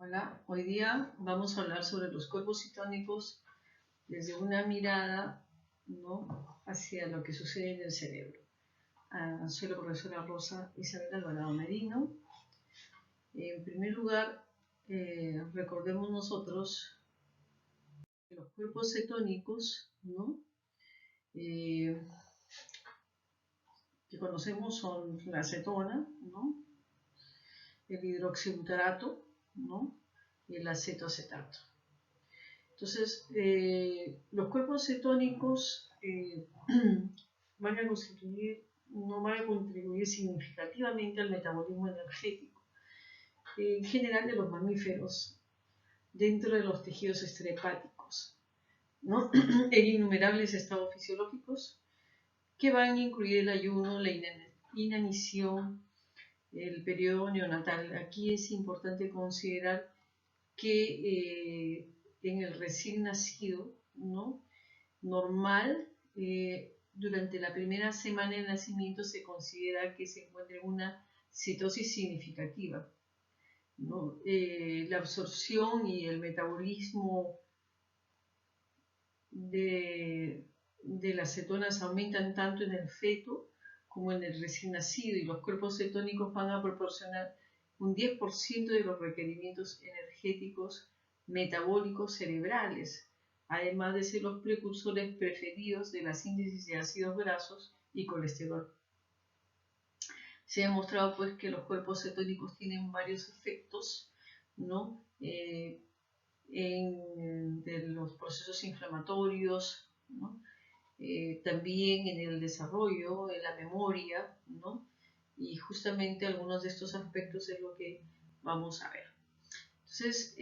Hola, hoy día vamos a hablar sobre los cuerpos cetónicos desde una mirada, ¿no?, hacia lo que sucede en el cerebro. Soy la profesora Rosa Isabel Alvarado Merino. En primer lugar, recordemos nosotros que los cuerpos cetónicos, ¿no?, que conocemos son la acetona, ¿no?, el hidroxibutarato, ¿no?, y el acetoacetato. Entonces, los cuerpos cetónicos van a contribuir significativamente al metabolismo energético, en general de los mamíferos, dentro de los tejidos extrahepáticos, ¿no?, en innumerables estados fisiológicos que van a incluir el ayuno, la inanición, el periodo neonatal. Aquí es importante considerar que en el recién nacido, ¿no?, normal, durante la primera semana de nacimiento se considera que se encuentra una citosis significativa, ¿no? La absorción y el metabolismo de las cetonas aumentan tanto en el feto como en el recién nacido, y los cuerpos cetónicos van a proporcionar un 10% de los requerimientos energéticos metabólicos cerebrales, además de ser los precursores preferidos de la síntesis de ácidos grasos y colesterol. Se ha demostrado pues que los cuerpos cetónicos tienen varios efectos, ¿no?, de los procesos inflamatorios, ¿no?, también en el desarrollo, en la memoria, ¿no?, y justamente algunos de estos aspectos es lo que vamos a ver. Entonces,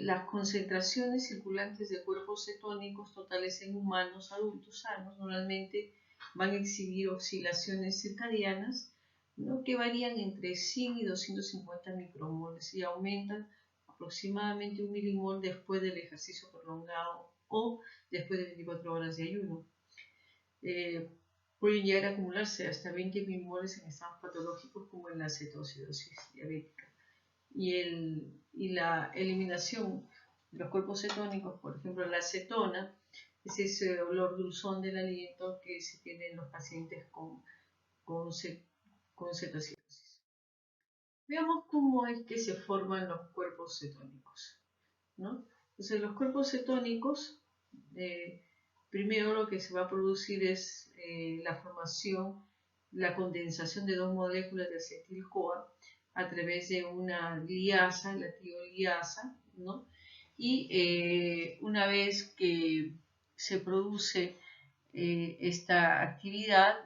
las concentraciones circulantes de cuerpos cetónicos totales en humanos adultos sanos normalmente van a exhibir oscilaciones circadianas, ¿no?, que varían entre 100 y 250 micromoles y aumentan aproximadamente 1 milimol después del ejercicio prolongado o después de 24 horas de ayuno. Pueden llegar a acumularse hasta 20 milimoles en estados patológicos como en la cetoacidosis diabética. Y la eliminación de los cuerpos cetónicos, por ejemplo la acetona, es ese olor dulzón del aliento que se tiene en los pacientes con cetoacidosis. Veamos cómo es que se forman los cuerpos cetónicos, ¿no? Entonces, los cuerpos cetónicos, primero lo que se va a producir es la condensación de dos moléculas de acetil-CoA a través de una liasa, la tioliasa, ¿no? Y una vez que se produce esta actividad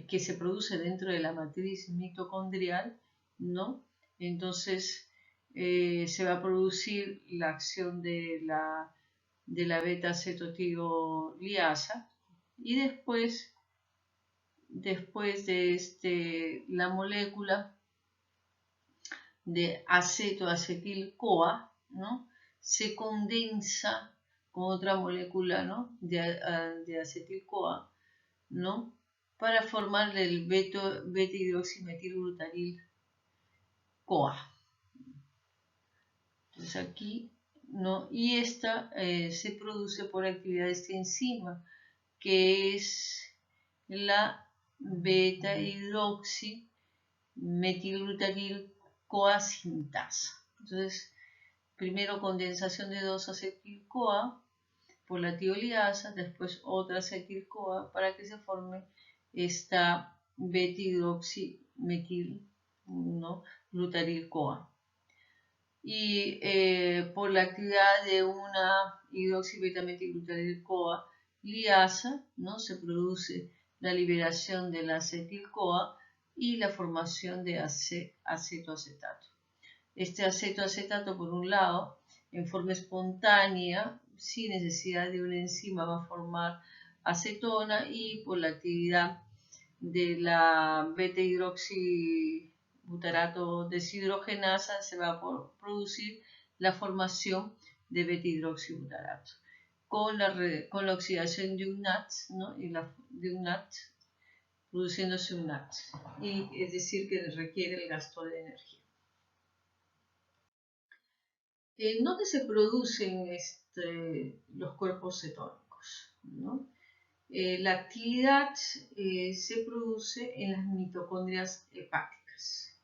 que se produce dentro de la matriz mitocondrial, ¿no?, entonces se va a producir la acción de la beta-acetotioliasa, y después de la molécula de acetoacetil-CoA, ¿no?, se condensa con otra molécula, ¿no?, de acetil-CoA, ¿no?, para formar el beta-hidroximetilglutaril-CoA. Entonces aquí, ¿no?, y esta se produce por actividad de esta enzima, que es la beta-hidroximetilglutaril-CoA sintasa. Entonces, primero condensación de 2-acetil-CoA por la tioliasa, después otra acetil-CoA para que se forme esta beta-hidroximetilglutaril-CoA. Y por la actividad de una hidroxibetametilglutaril-CoA liasa, ¿no?, se produce la liberación de la acetil-CoA y la formación de acetoacetato. Este acetoacetato, por un lado, en forma espontánea, sin necesidad de una enzima, va a formar acetona, y por la actividad de la beta-hidroxibutarato deshidrogenasa se va a producir la formación de beta-hidroxibutarato con la oxidación de un NAT, ¿no?, de un NAT, produciéndose un NAT, y es decir que requiere el gasto de energía. ¿En dónde se producen los cuerpos cetónicos, ¿no? La actividad se produce en las mitocondrias hepáticas,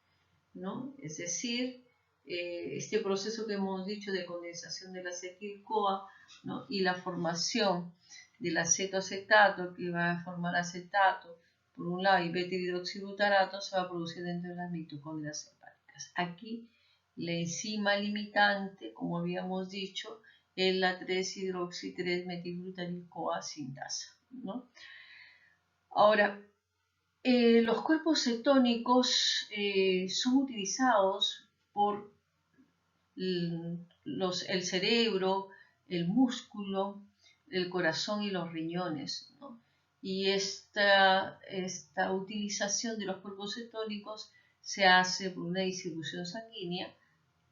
¿no? Es decir, este proceso que hemos dicho de condensación de la acetil-CoA, ¿no? Y la formación del acetoacetato que va a formar acetato por un lado y beta-hidroxibutarato se va a producir dentro de las mitocondrias hepáticas. Aquí la enzima limitante, como habíamos dicho, es la 3-hidroxi-3-metilglutanil-CoA sintasa, ¿no? Ahora, los cuerpos cetónicos son utilizados por el cerebro, el músculo, el corazón y los riñones, ¿no? Y esta utilización de los cuerpos cetónicos se hace por una distribución sanguínea.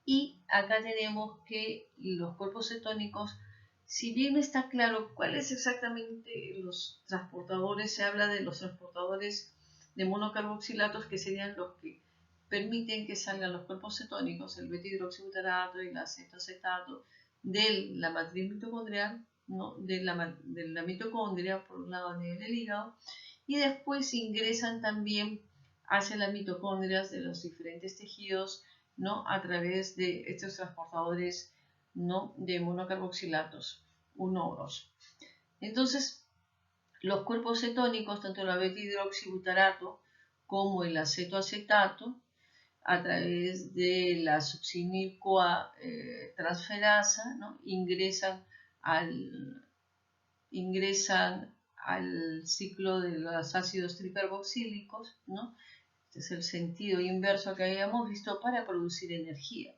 Y acá tenemos que los cuerpos cetónicos, si bien está claro cuáles exactamente los transportadores, se habla de los transportadores de monocarboxilatos que serían los que permiten que salgan los cuerpos cetónicos, el beta-hidroxibutarato y el acetoacetato, de la matriz mitocondrial, ¿no? de la mitocondria, por un lado a nivel del hígado, y después ingresan también hacia las mitocondrias de los diferentes tejidos, ¿no? A través de estos transportadores, ¿no? De monocarboxilatos 1 o 2. Entonces, los cuerpos cetónicos, tanto el beta-hidroxibutarato como el acetoacetato, a través de la succinil-CoA transferasa, ¿no? ingresan al ciclo de los ácidos tricarboxílicos, ¿no? Este es el sentido inverso que habíamos visto para producir energía.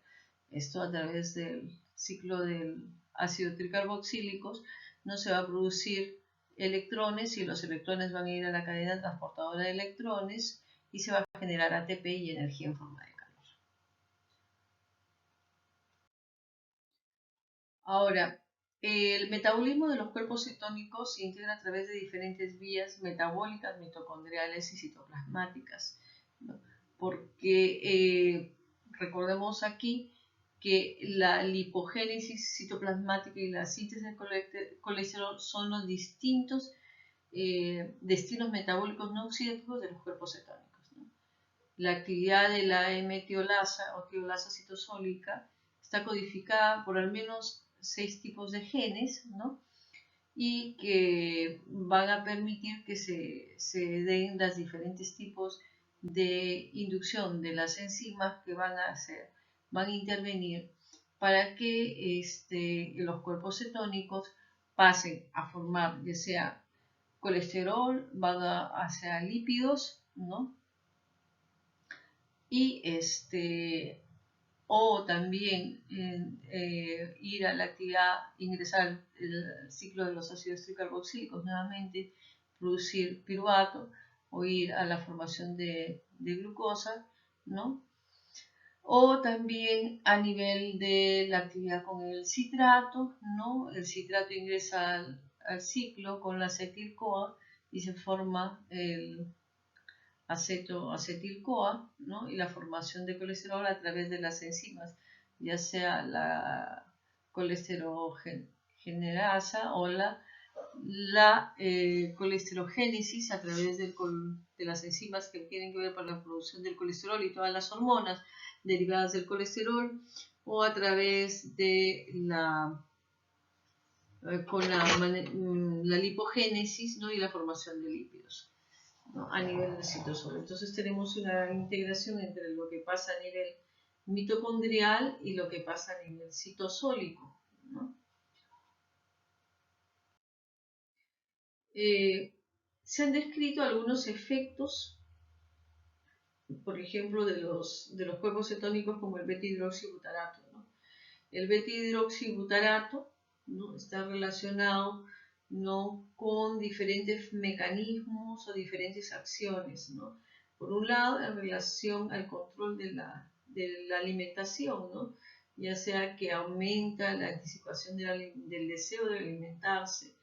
Esto a través del ciclo del ácido tricarboxílicos no se va a producir electrones y los electrones van a ir a la cadena transportadora de electrones y se va a generar ATP y energía en forma de calor. Ahora, el metabolismo de los cuerpos cetónicos se integra a través de diferentes vías metabólicas, mitocondriales y citoplasmáticas, ¿no? Porque recordemos aquí que la lipogénesis citoplasmática y la síntesis de colesterol son los distintos destinos metabólicos no oxidativos de los cuerpos cetónicos, ¿no? La actividad de la metiolasa o tiolasa citosólica está codificada por al menos 6 tipos de genes, ¿no? Y que van a permitir que se den los diferentes tipos de inducción de las enzimas que van a intervenir para que los cuerpos cetónicos pasen a formar ya sea colesterol, van hacia lípidos, ¿no? Y o también ir a la actividad, ingresar el ciclo de los ácidos tricarboxílicos nuevamente, producir piruvato o ir a la formación de glucosa, ¿no? O también a nivel de la actividad con el citrato, ¿no? El citrato ingresa al ciclo con la acetil-CoA y se forma el acetil-CoA, ¿no? Y la formación de colesterol a través de las enzimas, ya sea la colesterol-generasa o la colesterogénesis a través de las enzimas que tienen que ver con la producción del colesterol y todas las hormonas derivadas del colesterol, o a través de con la lipogénesis, ¿no? Y la formación de lípidos, ¿no? A nivel del citosol. Entonces tenemos una integración entre lo que pasa a nivel mitocondrial y lo que pasa a nivel citosólico, ¿no? Se han descrito algunos efectos, por ejemplo, de los cuerpos cetónicos como el beta-hidroxibutarato, ¿no? El beta-hidroxibutarato, ¿no? Está relacionado, ¿no? Con diferentes mecanismos o diferentes acciones, ¿no? Por un lado, en relación al control de la alimentación, ¿no? Ya sea que aumenta la anticipación del deseo de alimentarse,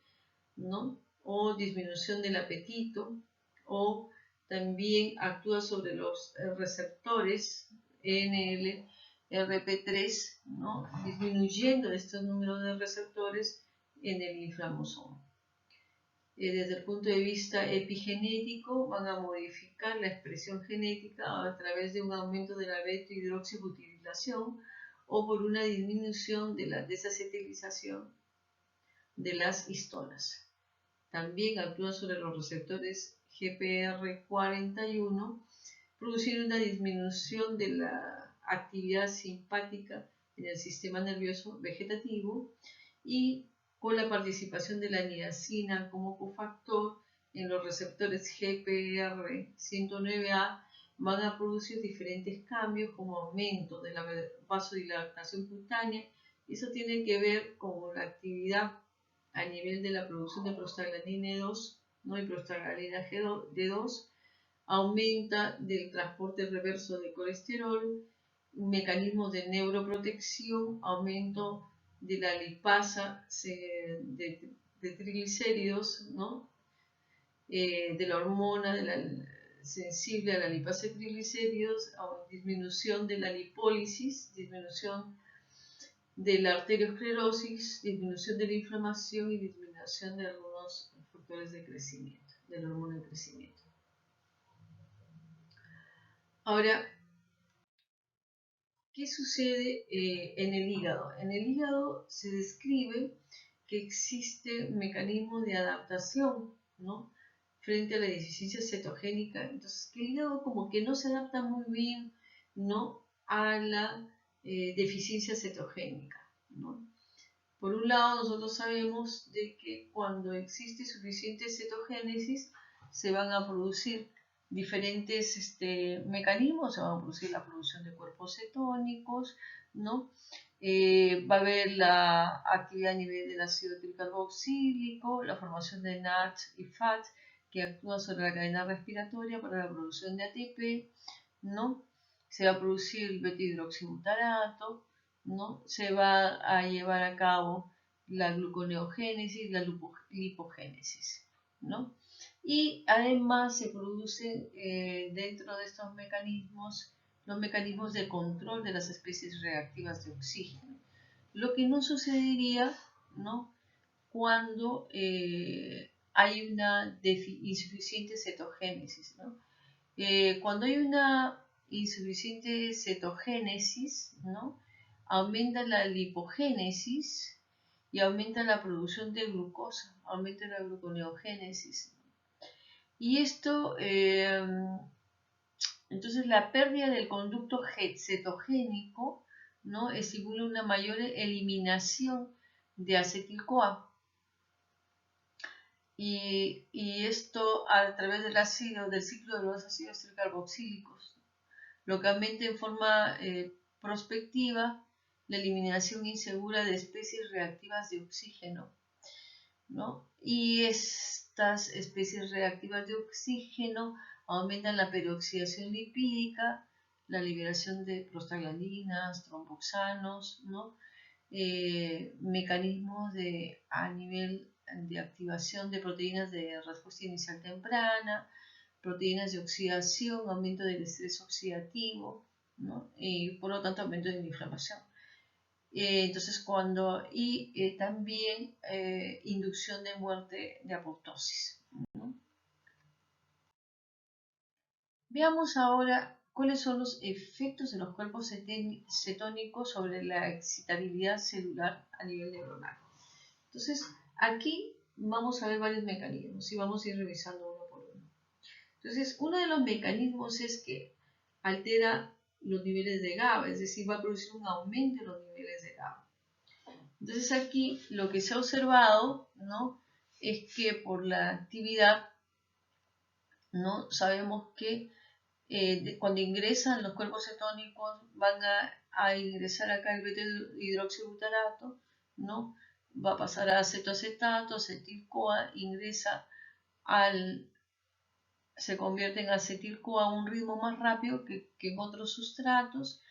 ¿no? O disminución del apetito, o también actúa sobre los receptores ENL RP3, ¿no? Disminuyendo estos números de receptores en el inflamosoma. Desde el punto de vista epigenético, van a modificar la expresión genética a través de un aumento de la beta-hidroxibutilización o por una disminución de la desacetilización de las histonas. También actúa sobre los receptores GPR41, produciendo una disminución de la actividad simpática en el sistema nervioso vegetativo y con la participación de la niacina como cofactor en los receptores GPR109A van a producir diferentes cambios como aumento de la vasodilatación cutánea. Eso tiene que ver con la actividad a nivel de la producción de prostaglandina 2, ¿no? Y prostaglandina D2, aumenta del transporte reverso de colesterol, mecanismos de neuroprotección, aumento de la lipasa de triglicéridos, ¿no? De la hormona sensible a la lipasa de triglicéridos, disminución de la lipólisis, disminución de la arteriosclerosis, disminución de la inflamación y disminución de algunos factores de crecimiento, de la hormona de crecimiento. Ahora, ¿qué sucede en el hígado? En el hígado se describe que existe un mecanismo de adaptación, ¿no? Frente a la deficiencia cetogénica. Entonces, que el hígado como que no se adapta muy bien, ¿no? A la deficiencia cetogénica, ¿no? Por un lado, nosotros sabemos de que cuando existe suficiente cetogénesis, se van a producir diferentes mecanismos, se va a producir la producción de cuerpos cetónicos, ¿no? Va a haber la actividad a nivel del ácido tricarboxílico, la formación de NADH y FAT que actúan sobre la cadena respiratoria para la producción de ATP, ¿no? Se va a producir el beta-hidroxibutarato, ¿no? Se va a llevar a cabo la gluconeogénesis, la lipogénesis, ¿no? Y además se producen dentro de estos mecanismos los mecanismos de control de las especies reactivas de oxígeno. Lo que no sucedería, ¿no? Cuando hay una insuficiente cetogénesis, ¿no? Cuando hay una insuficiente cetogénesis, ¿no? Aumenta la lipogénesis y aumenta la producción de glucosa, aumenta la gluconeogénesis. Y esto, entonces la pérdida del conducto cetogénico, ¿no? Estimula una mayor eliminación de acetil-CoA. Y esto a través del ciclo de los ácidos tricarboxílicos, lo que aumenta en forma prospectiva la eliminación insegura de especies reactivas de oxígeno, ¿no? Y estas especies reactivas de oxígeno aumentan la peroxidación lipídica, la liberación de prostaglandinas, tromboxanos, ¿no? Mecanismos a nivel de activación de proteínas de respuesta inicial temprana, proteínas de oxidación, aumento del estrés oxidativo, ¿no? Y por lo tanto aumento de la inflamación. Entonces también inducción de muerte de apoptosis, ¿no? Veamos ahora cuáles son los efectos de los cuerpos cetónicos sobre la excitabilidad celular a nivel neuronal. Entonces, aquí vamos a ver varios mecanismos y vamos a ir revisando uno por uno. Entonces, uno de los mecanismos es que altera los niveles de GABA, es decir, va a producir un aumento de los niveles de GABA. Entonces, aquí lo que se ha observado, ¿no? Es que por la actividad, ¿no? Sabemos que cuando ingresan los cuerpos cetónicos van a ingresar acá el beta-hidroxibutarato, ¿no? Va a pasar a acetoacetato, acetil-CoA, se convierte en acetil-CoA a un ritmo más rápido que en otros sustratos,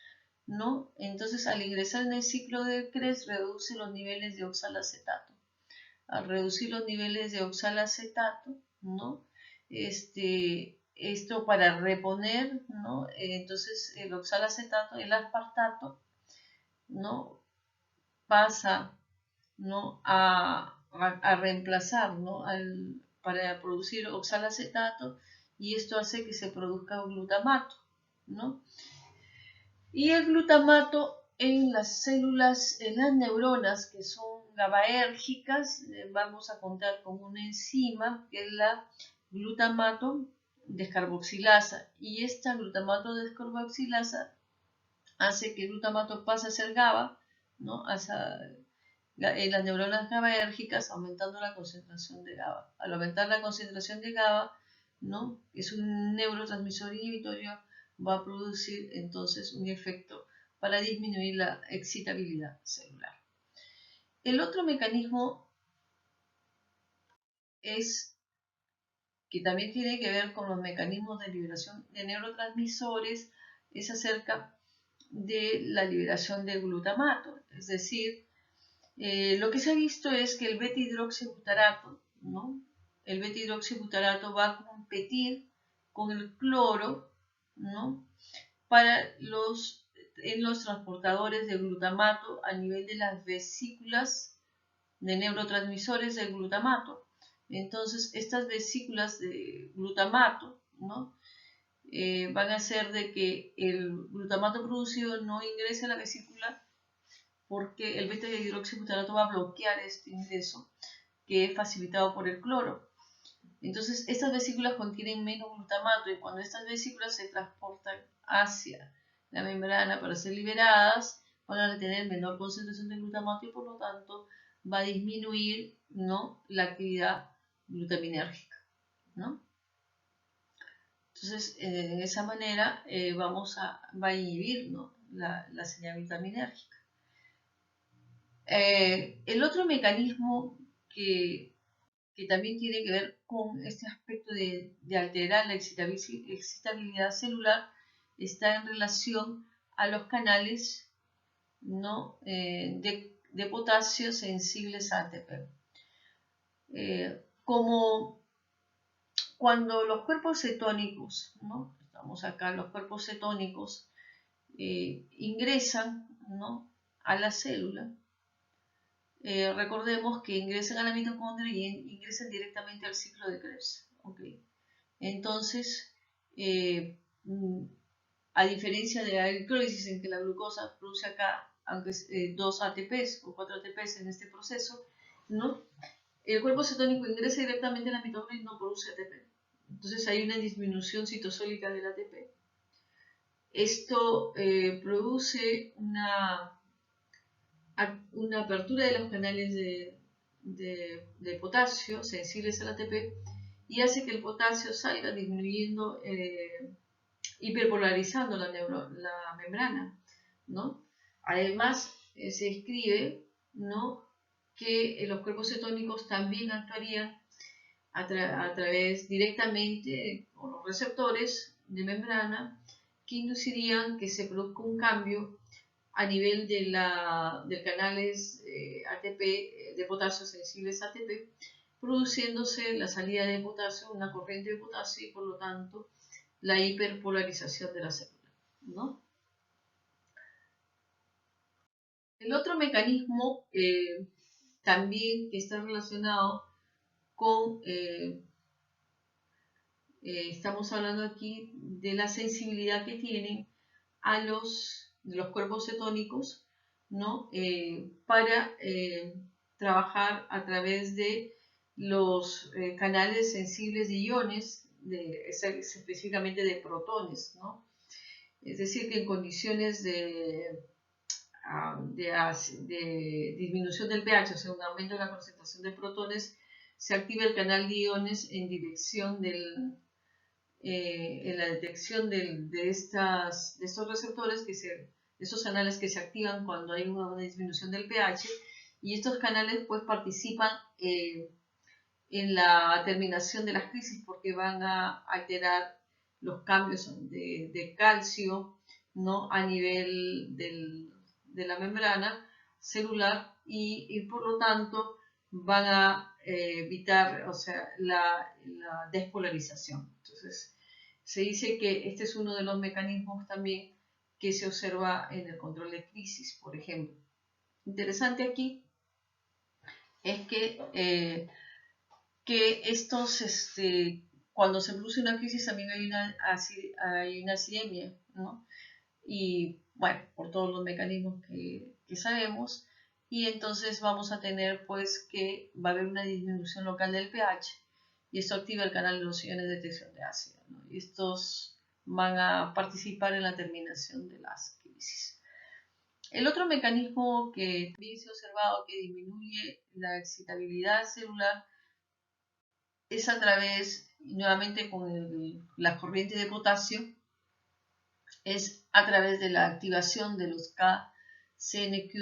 ¿no? Entonces al ingresar en el ciclo de Krebs reduce los niveles de oxalacetato. Al reducir los niveles de oxalacetato, ¿no? Esto para reponer, ¿no? Entonces el oxalacetato, el aspartato, ¿no? Pasa, ¿no? a reemplazar, ¿no? para producir oxalacetato, y esto hace que se produzca glutamato, ¿no? Y el glutamato en las células, en las neuronas que son GABAérgicas, vamos a contar con una enzima que es la glutamato descarboxilasa, y esta glutamato descarboxilasa hace que el glutamato pase a ser GABA, ¿no? En las neuronas GABAérgicas, aumentando la concentración de GABA. Al aumentar la concentración de GABA, ¿no? Es un neurotransmisor inhibitorio, va a producir entonces un efecto para disminuir la excitabilidad celular. El otro mecanismo es que también tiene que ver con los mecanismos de liberación de neurotransmisores, es acerca de la liberación de glutamato, es decir, lo que se ha visto es que el beta-hidroxibutarato, ¿no? El beta-hidroxibutarato va a competir con el cloro, ¿no? En los transportadores de glutamato a nivel de las vesículas de neurotransmisores del glutamato. Entonces, estas vesículas de glutamato, ¿no? Van a hacer de que el glutamato producido no ingrese a la vesícula, porque el beta-hidroxibutarato va a bloquear este ingreso que es facilitado por el cloro. Entonces, estas vesículas contienen menos glutamato, y cuando estas vesículas se transportan hacia la membrana para ser liberadas, van a tener menor concentración de glutamato, y por lo tanto va a disminuir, ¿no? La actividad glutaminérgica, ¿no? Entonces, de esa manera va a inhibir, ¿no? la señal glutaminérgica. El otro mecanismo que también tiene que ver con este aspecto de alterar la excitabilidad celular está en relación a los canales, ¿no? de potasio sensibles a ATP. Como cuando los cuerpos cetónicos, ¿no? Estamos acá, los cuerpos cetónicos ingresan, ¿no? a la célula, recordemos que ingresan a la mitocondria y ingresan directamente al ciclo de Krebs. ¿Okay? Entonces, a diferencia de la glicólisis, en que la glucosa produce acá, aunque 2 ATPs o 4 ATPs en este proceso, ¿no? El cuerpo cetónico ingresa directamente a la mitocondria y no produce ATP. Entonces hay una disminución citosólica del ATP. Esto produce una apertura de los canales de potasio sensibles al ATP, y hace que el potasio salga disminuyendo, hiperpolarizando la membrana, ¿no? Además, se escribe, ¿no? que los cuerpos cetónicos también actuarían a través directamente con los receptores de membrana, que inducirían que se produzca un cambio a nivel de canales ATP, de potasio sensibles ATP, produciéndose la salida de potasio, una corriente de potasio, y por lo tanto la hiperpolarización de la célula, ¿no? El otro mecanismo también que está relacionado con, estamos hablando aquí de la sensibilidad que tienen de los cuerpos cetónicos, ¿no? Para trabajar a través de los canales sensibles de iones, específicamente de protones, ¿no? Es decir, que en condiciones de disminución del pH, o sea, un aumento de la concentración de protones, se activa el canal de iones en dirección en la detección de estos receptores, de esos canales que se activan cuando hay una disminución del pH, y estos canales pues participan en la terminación de las crisis, porque van a alterar los cambios de calcio, ¿no? a nivel de la membrana celular, y por lo tanto van a evitar, o sea, la despolarización. Entonces, se dice que este es uno de los mecanismos también que se observa en el control de crisis, por ejemplo. Interesante aquí es que estos, cuando se produce una crisis también hay una acidemia, ¿no? Y bueno, por todos los mecanismos que sabemos, y entonces vamos a tener pues que va a haber una disminución local del pH, y esto activa el canal de los iones de detección de ácido, ¿no? Y estos van a participar en la terminación de las crisis. El otro mecanismo que también se ha observado que disminuye la excitabilidad celular es a través, nuevamente con la corriente de potasio, es a través de la activación de los KCNQ,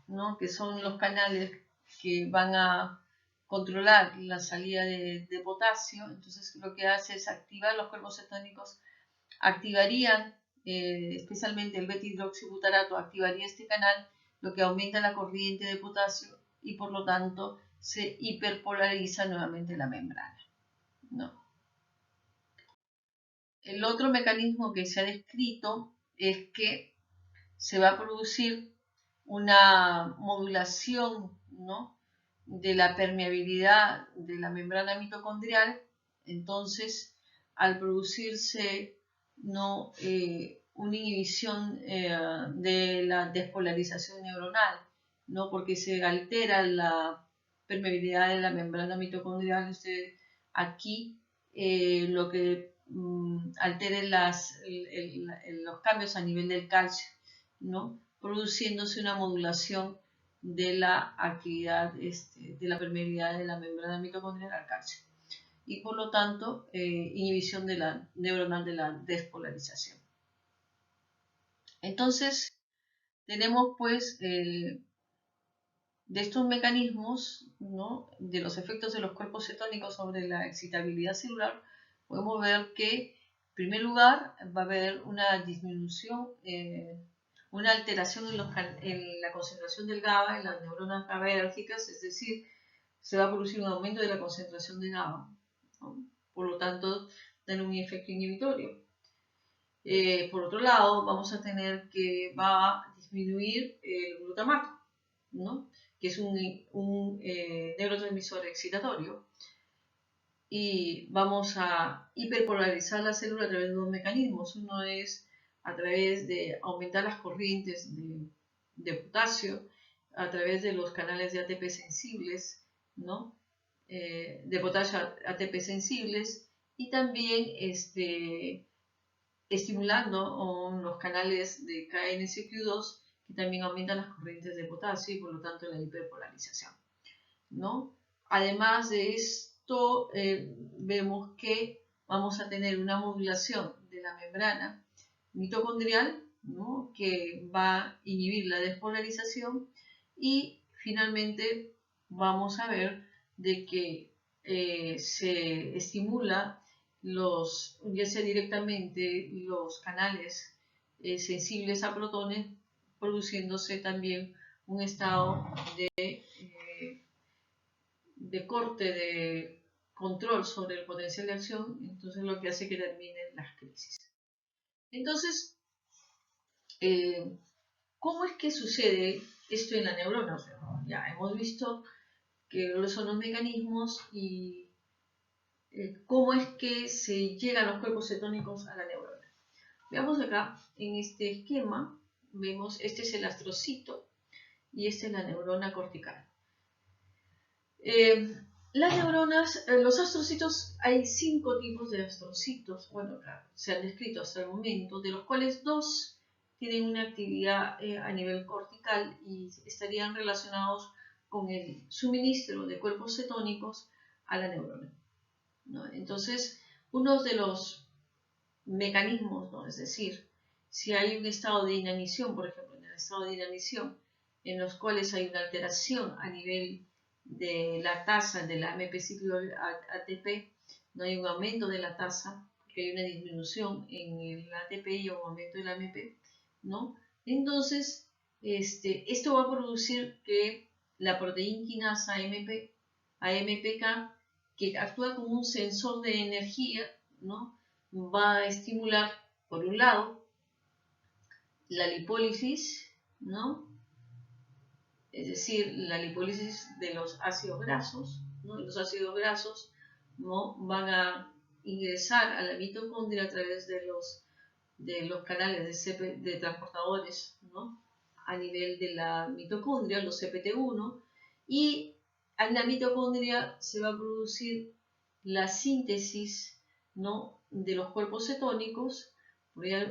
¿no? Que son los canales que van a controlar la salida de potasio. Entonces lo que hace es activar los cuerpos cetónicos, activarían especialmente el beta-hidroxibutarato, activaría este canal, lo que aumenta la corriente de potasio y por lo tanto se hiperpolariza nuevamente la membrana, ¿no? El otro mecanismo que se ha descrito es que se va a producir una modulación, ¿no?, de la permeabilidad de la membrana mitocondrial. Entonces, al producirse, ¿no?, una inhibición de la despolarización neuronal, ¿no?, porque se altera la permeabilidad de la membrana mitocondrial. Usted aquí lo que altere los cambios a nivel del calcio, ¿no?, produciéndose una modulación de la actividad, de la permeabilidad de la membrana mitocondrial al calcio, y por lo tanto inhibición de la neuronal de la despolarización. Entonces tenemos pues de estos mecanismos, ¿no?, de los efectos de los cuerpos cetónicos sobre la excitabilidad celular, podemos ver que en primer lugar va a haber una disminución, una alteración en la concentración del GABA en las neuronas GABAérgicas, es decir, se va a producir un aumento de la concentración de GABA, ¿no?, por lo tanto, tiene un efecto inhibitorio. Por otro lado, vamos a tener que va a disminuir el glutamato, ¿no?, que es un neurotransmisor excitatorio, y vamos a hiperpolarizar la célula a través de dos mecanismos. Uno es a través de aumentar las corrientes de potasio a través de los canales de ATP sensibles, ¿no?, de potasio ATP sensibles, y también estimulando los canales de KNCQ2, que también aumentan las corrientes de potasio y por lo tanto la hiperpolarización, ¿no? Además de esto, vemos que vamos a tener una modulación de la membrana mitocondrial, ¿no?, que va a inhibir la despolarización, y finalmente vamos a ver de que se estimula ya sea directamente los canales sensibles a protones, produciéndose también un estado de corte de control sobre el potencial de acción, entonces lo que hace que terminen las crisis. Entonces, ¿cómo es que sucede esto en la neurona? O sea, ya hemos visto que son los mecanismos y cómo es que se llegan los cuerpos cetónicos a la neurona. Veamos acá, en este esquema, vemos, este es el astrocito y esta es la neurona cortical. Las neuronas, los astrocitos, hay 5 tipos de astrocitos, bueno, se han descrito hasta el momento, de los cuales 2 tienen una actividad a nivel cortical y estarían relacionados con el suministro de cuerpos cetónicos a la neurona, ¿no? Entonces, uno de los mecanismos, ¿no?, es decir, si hay un estado de inanición, por ejemplo, en el estado de inanición, en los cuales hay una alteración a nivel de la tasa de la AMP ciclo ATP, no hay un aumento de la tasa, porque hay una disminución en el ATP y un aumento del AMP, ¿no? Entonces, esto va a producir que la proteína quinasa AMPK, que actúa como un sensor de energía, ¿no?, va a estimular, por un lado, la lipólisis, ¿no? Es decir, la lipólisis de los ácidos grasos, ¿no? Los ácidos grasos, ¿no?, van a ingresar a la mitocondria a través de los canales de transportadores, ¿no?, a nivel de la mitocondria, los CPT1, y en la mitocondria se va a producir la síntesis, ¿no?, de los cuerpos cetónicos.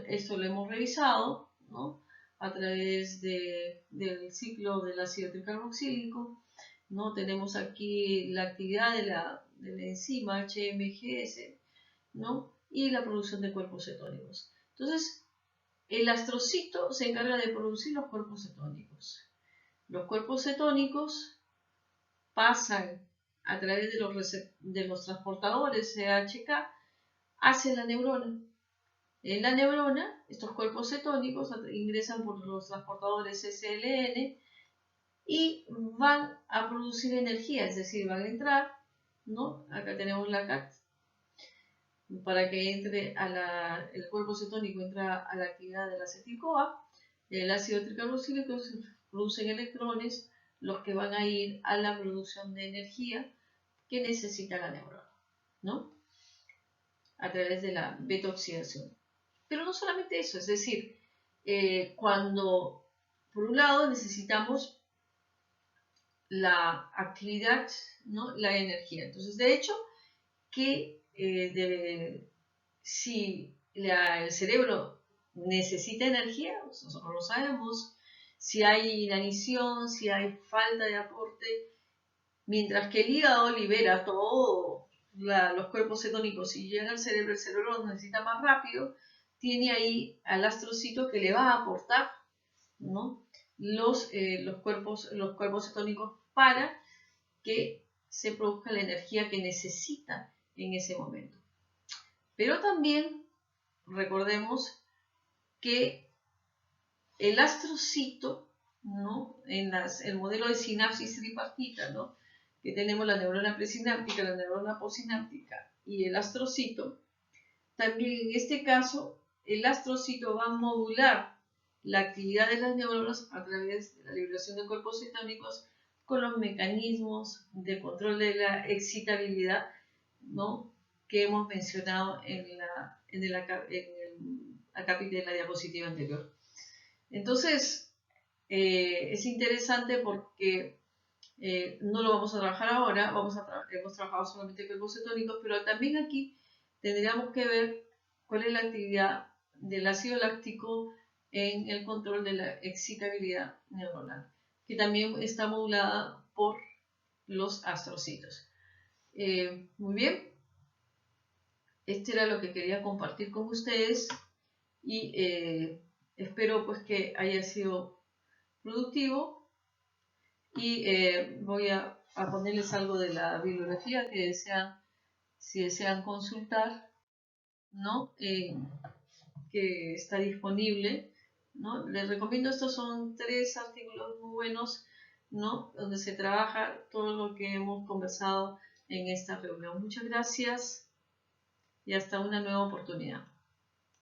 Esto lo hemos revisado, ¿no?, a través del ciclo del ácido tricarboxílico, ¿no? Tenemos aquí la actividad de la enzima HMGS, ¿no?, y la producción de cuerpos cetónicos. Entonces, el astrocito se encarga de producir los cuerpos cetónicos. Los cuerpos cetónicos pasan a través de los transportadores CHK hacia la neurona. En la neurona, estos cuerpos cetónicos ingresan por los transportadores SLN y van a producir energía, es decir, van a entrar, ¿no? Acá tenemos la CAT, para que entre el cuerpo cetónico entra a la actividad de la acetil-CoA. El ácido tricarboxílico se producen electrones, los que van a ir a la producción de energía que necesita la neurona, ¿no?, a través de la beta-oxidación. Pero no solamente eso, es decir, cuando por un lado necesitamos la actividad, ¿no?, la energía. Entonces, de hecho, si el cerebro necesita energía, pues nosotros lo sabemos. Si hay inanición, si hay falta de aporte, mientras que el hígado libera todos los cuerpos cetónicos y llega al cerebro, el cerebro lo necesita más rápido, tiene ahí al astrocito que le va a aportar, ¿no?, los cuerpos cetónicos para que se produzca la energía que necesita en ese momento. Pero también recordemos que el astrocito, ¿no?, en el modelo de sinapsis tripartita, ¿no?, que tenemos la neurona presináptica, la neurona postsináptica y el astrocito, también en este caso el astrocito va a modular la actividad de las neuronas a través de la liberación de cuerpos cetónicos con los mecanismos de control de la excitabilidad, ¿no?, que hemos mencionado en el acápite de la diapositiva anterior. Entonces, es interesante porque no lo vamos a trabajar ahora, hemos trabajado solamente cuerpos cetónicos, pero también aquí tendríamos que ver cuál es la actividad del ácido láctico en el control de la excitabilidad neuronal, que también está modulada por los astrocitos. Muy bien, este era lo que quería compartir con ustedes y espero pues que haya sido productivo, y voy a ponerles algo de la bibliografía que si desean consultar, ¿no?, que está disponible, ¿no? Les recomiendo, estos son 3 artículos muy buenos, ¿no?, donde se trabaja todo lo que hemos conversado en esta reunión. Muchas gracias y hasta una nueva oportunidad.